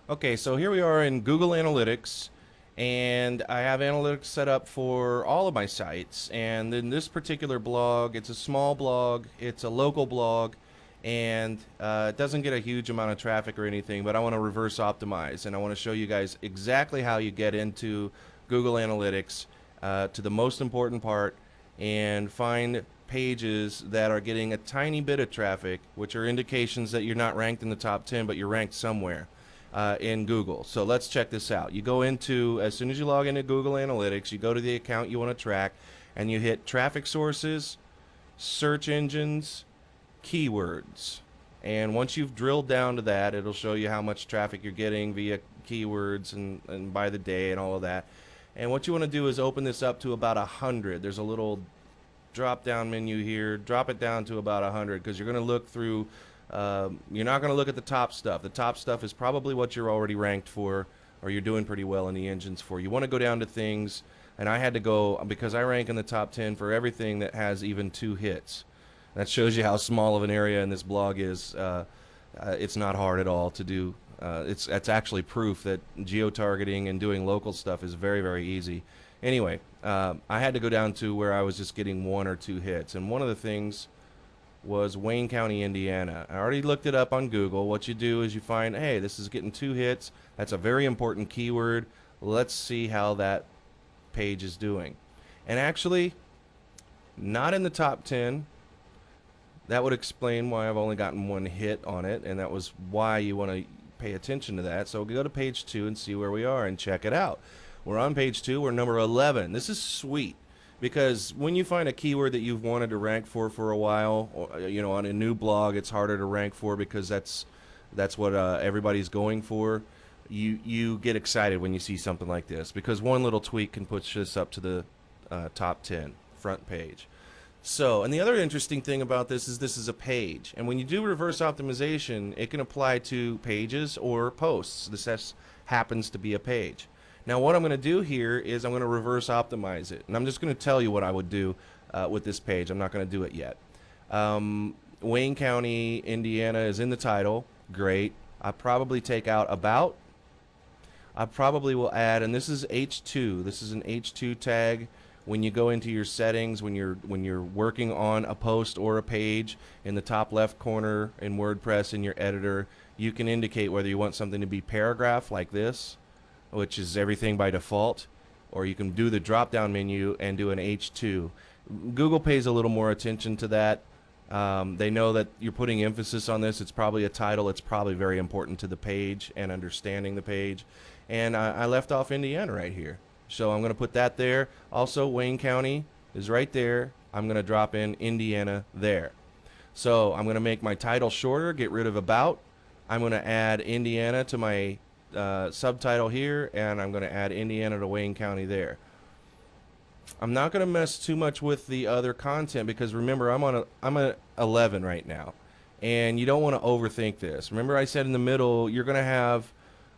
Okay, so here we are in Google Analytics, and I have analytics set up for all of my sites. And in this particular blog, it's a small blog, it's a local blog, and it doesn't get a huge amount of traffic or anything, but I want to reverse optimize, and I want to show you guys exactly how you get into Google Analytics to the most important part and find pages that are getting a tiny bit of traffic, which are indications that you're not ranked in the top 10, but you're ranked somewhere in Google. So let's check this out. You go into, as soon as you log into Google Analytics, you go to the account you want to track, and you hit traffic sources, search engines, keywords. And once you've drilled down to that, it'll show you how much traffic you're getting via keywords and by the day and all of that. And what you want to do is open this up to about 100. There's a little drop down menu here. Drop it down to about 100 because you're going to look through. You're not going to look at the top stuff. The top stuff is probably what you're already ranked for, or you're doing pretty well in the engines for. You want to go down to things, and I had to go because I rank in the top 10 for everything that has even 2 hits. That shows you how small of an area in this blog is. It's not hard at all to do. That's actually proof that geo-targeting and doing local stuff is very, very easy. Anyway, I had to go down to where I was just getting 1 or 2 hits, and one of the things was Wayne County, Indiana. I already looked it up on Google. What you do is you find, hey, this is getting 2 hits. That's a very important keyword. Let's see how that page is doing. And actually, not in the top 10. That would explain why I've only gotten 1 hit on it, and that was why you want to pay attention to that. So go to page 2 and see where we are and check it out. We're on page 2. We're number 11. This is sweet because when you find a keyword that you've wanted to rank for a while, or, on a new blog, it's harder to rank for because that's what everybody's going for. You get excited when you see something like this because one little tweak can push this up to the top 10 front page. So, and the other interesting thing about this is a page. And when you do reverse optimization, it can apply to pages or posts. This happens to be a page. Now, what I'm going to do here is I'm going to reverse optimize it. And I'm just going to tell you what I would do with this page. I'm not going to do it yet. Wayne County, Indiana is in the title. Great. I probably take out about. I probably will add, and this is H2. This is an H2 tag. When you go into your settings, when you're working on a post or a page, in the top left corner in WordPress in your editor, you can indicate whether you want something to be paragraph like this, which is everything by default, or you can do the drop down menu and do an H2. Google pays a little more attention to that. They know that you're putting emphasis on this. It's probably a title. It's probably very important to the page and understanding the page. And I left off Indiana right here. So I'm going to put that there. Also, Wayne County is right there. I'm going to drop in Indiana there. So I'm going to make my title shorter, get rid of about. I'm going to add Indiana to my subtitle here, and I'm going to add Indiana to Wayne County there. I'm not going to mess too much with the other content because remember, I'm at 11 right now, and you don't want to overthink this. Remember, I said in the middle you're going to have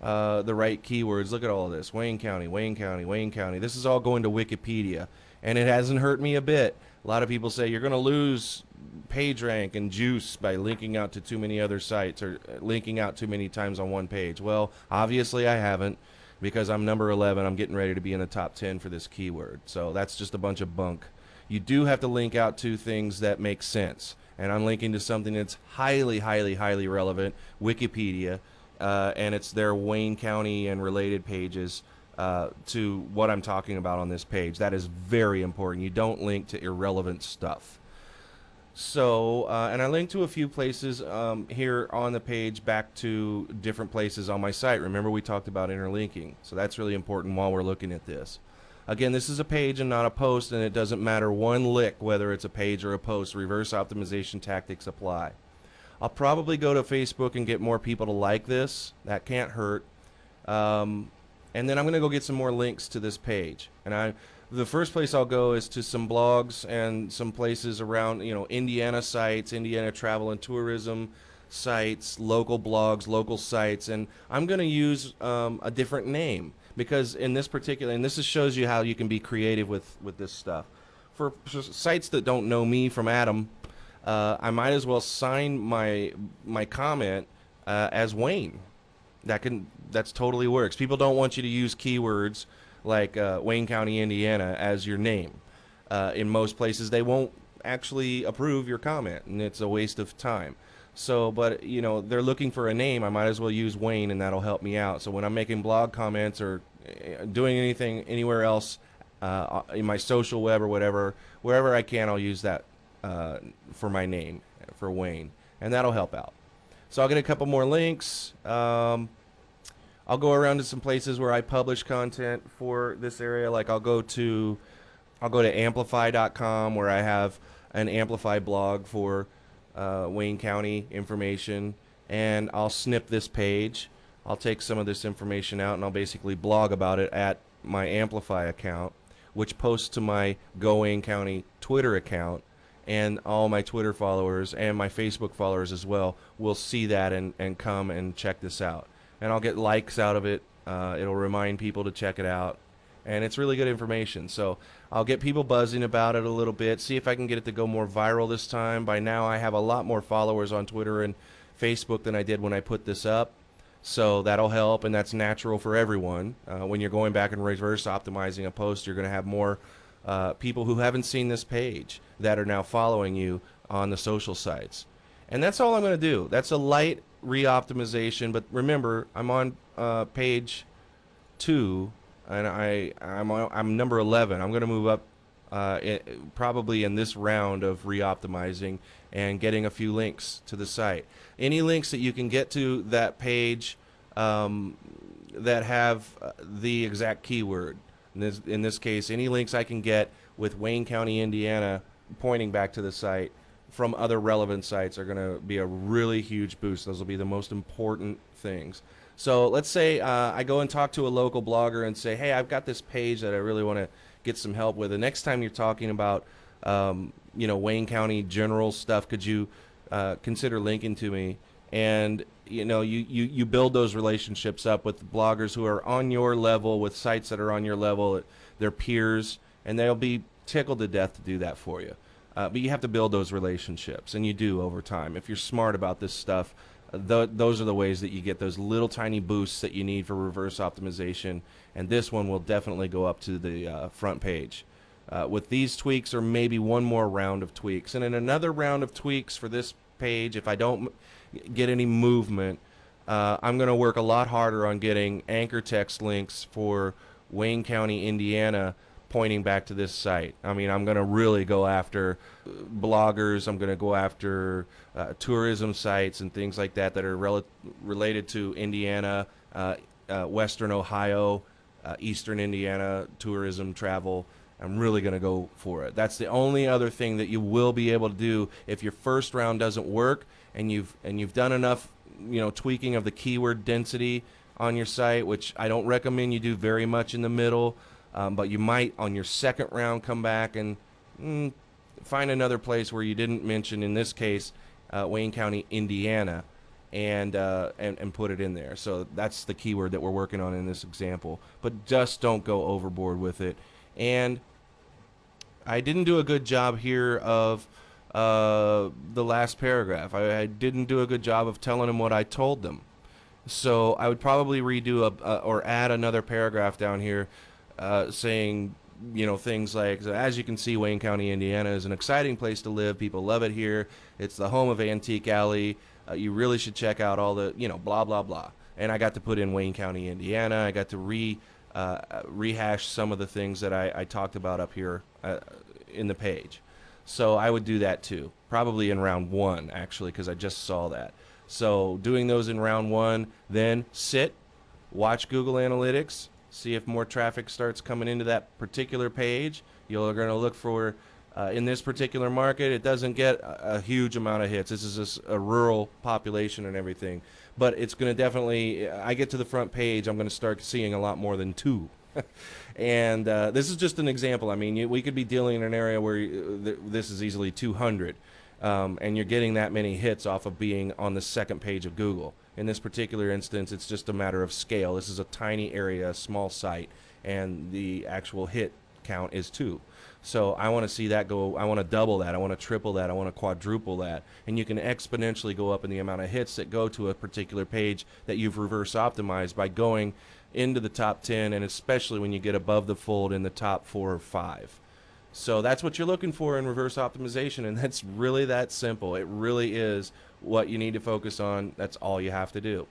the right keywords. Look at all of this. Wayne County, Wayne County, Wayne County. This is all going to Wikipedia, and it hasn't hurt me a bit. A lot of people say you're going to lose page rank and juice by linking out to too many other sites or linking out too many times on one page. Well, obviously I haven't because I'm number 11. I'm getting ready to be in the top 10 for this keyword. So that's just a bunch of bunk. You do have to link out to things that make sense, and I'm linking to something that's highly, highly, highly relevant, Wikipedia. And it's their Wayne County and related pages to what I'm talking about on this page. That is very important. You don't link to irrelevant stuff. So, and I linked to a few places here on the page back to different places on my site. Remember, we talked about interlinking. So that's really important while we're looking at this. Again, this is a page and not a post, and it doesn't matter one lick whether it's a page or a post. Reverse optimization tactics apply. I'll probably go to Facebook and get more people to like this. That can't hurt. And then I'm going to go get some more links to this page. And the first place I'll go is to some blogs and some places around, Indiana sites, Indiana travel and tourism sites, local blogs, local sites. And I'm going to use a different name because in this particular, and this shows you how you can be creative with this stuff. For sites that don't know me from Adam, I might as well sign my comment as Wayne. That's totally works. People don't want you to use keywords like Wayne County, Indiana as your name. In most places, they won't actually approve your comment, and it's a waste of time. So, but you know, they're looking for a name. I might as well use Wayne, and that'll help me out. So when I'm making blog comments or doing anything anywhere else in my social web or whatever, wherever I can, I'll use that for my name, for Wayne, and that'll help out. So I'll get a couple more links. I'll go around to some places where I publish content for this area. Like I'll go to amplify.com, where I have an Amplify blog for Wayne County information, and I'll snip this page. I'll take some of this information out, and I'll basically blog about it at my Amplify account, which posts to my Go Wayne County Twitter account, and all my Twitter followers and my Facebook followers as well will see that and come and check this out. And I'll get likes out of it. It'll remind people to check it out. And it's really good information. So I'll get people buzzing about it a little bit, see if I can get it to go more viral this time. By now I have a lot more followers on Twitter and Facebook than I did when I put this up. So that'll help, and that's natural for everyone. When you're going back and reverse optimizing a post, you're going to have more people who haven't seen this page that are now following you on the social sites. And that's all I'm going to do. That's a light re-optimization, but remember, I'm on page 2, and I'm number 11. I'm going to move up probably in this round of re-optimizing and getting a few links to the site. Any links that you can get to that page that have the exact keyword. In this case, any links I can get with Wayne County, Indiana, pointing back to the site from other relevant sites are going to be a really huge boost. Those will be the most important things. So let's say I go and talk to a local blogger and say, hey, I've got this page that I really want to get some help with. The next time you're talking about Wayne County general stuff, could you consider linking to me? And you build those relationships up with bloggers who are on your level, with sites that are on your level, their peers, and they'll be tickled to death to do that for you. But you have to build those relationships, and you do over time. If you're smart about this stuff, those are the ways that you get those little tiny boosts that you need for reverse optimization, and this one will definitely go up to the front page. With these tweaks, or maybe one more round of tweaks. And in another round of tweaks for this page, if I don't get any movement, I'm going to work a lot harder on getting anchor text links for Wayne County, Indiana, pointing back to this site. I mean, I'm going to really go after bloggers. I'm going to go after tourism sites and things like that that are related to Indiana, Western Ohio, Eastern Indiana, tourism, travel. I'm really going to go for it. That's the only other thing that you will be able to do if your first round doesn't work and you've done enough, tweaking of the keyword density on your site, which I don't recommend you do very much in the middle. But you might, on your second round, come back and find another place where you didn't mention, in this case, Wayne County, Indiana, and put it in there. So that's the keyword that we're working on in this example. But just don't go overboard with it. And I didn't do a good job here of the last paragraph. I didn't do a good job of telling them what I told them. So I would probably redo or add another paragraph down here saying, things like, as you can see, Wayne County, Indiana is an exciting place to live. People love it here. It's the home of Antique Alley. You really should check out all the, blah, blah, blah. And I got to put in Wayne County, Indiana. I got to rehash some of the things that I talked about up here in the page. So I would do that too, probably in round 1, actually, because I just saw that. So doing those in round 1, then sit, watch Google Analytics, see if more traffic starts coming into that particular page. You're going to look for, in this particular market, it doesn't get a huge amount of hits. This is just a rural population and everything. But it's going to definitely, I get to the front page, I'm going to start seeing a lot more than 2. And this is just an example. I mean, we could be dealing in an area where this is easily 200. And you're getting that many hits off of being on the second page of Google. In this particular instance, it's just a matter of scale. This is a tiny area, a small site, and the actual hit count is 2. So I want to see that go. I want to double that. I want to triple that. I want to quadruple that. And you can exponentially go up in the amount of hits that go to a particular page that you've reverse optimized by going into the top 10, and especially when you get above the fold in the top 4 or 5. So that's what you're looking for in reverse optimization, and that's really that simple. It really is what you need to focus on. That's all you have to do.